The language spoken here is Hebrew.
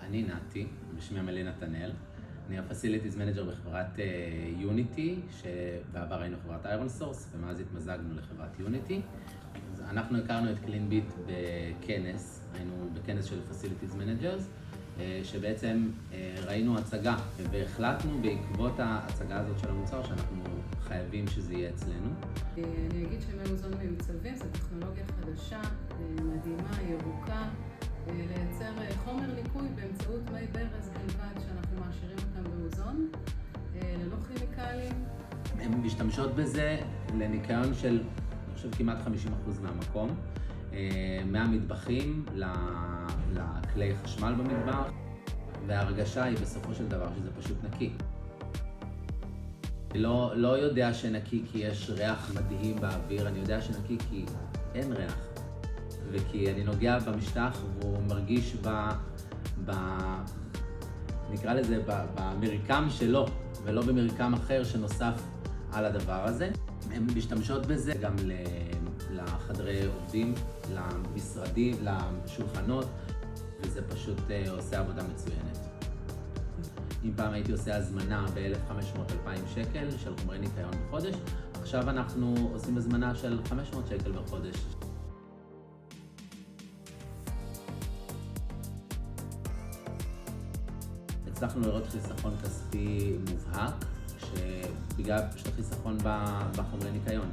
אני נתי, בשמי המלא נתנאל. אני ה-Facilities Manager בחברת יוניטי, שבעבר היינו חברת איירון-סורס, ומאז התמזגנו לחברת יוניטי. אנחנו הכרנו את קלינביט בכנס, היינו בכנס של Facilities Managers, שבעצם ראינו הצגה, והחלטנו בעקבות ההצגה הזאת של המוצר שאנחנו חייבים שזה יהיה אצלנו. אני אגיד שמי מזון מיוצבים זו טכנולוגיה חדשה, מדהימה, ירוקה, לייצר חומר ניקוי באמצעות מי ברז בלבד שאנחנו מעשירים אותם באוזון, ללא כימיקלים. הן משתמשות בזה לניקיון של, אני חושב, כמעט 50% מהמקום, מהמטבחים לכלי חשמל במטבח, וההרגשה היא בסופו של דבר שזה פשוט נקי. אני לא יודע שנקי כי יש ריח מדהים באוויר, אני יודע שנקי כי אין ריח. וכי אני נוגע במשטח והוא מרגיש נקרא לזה, במרקם שלו, ולא במרקם אחר שנוסף על הדבר הזה. הן משתמשות בזה גם לחדרי עובדים, למשרדים, לשולחנות, וזה פשוט עושה עבודה מצוינת. אם פעם הייתי עושה הזמנה ב-1,500-2,000 שקל של חומרי ניקיון בחודש, עכשיו אנחנו עושים הזמנה של 500 שקל בחודש. הצלחנו לראות חיסכון כספי מובהק, שבגלל פשוט חיסכון בחומרי ניקיון.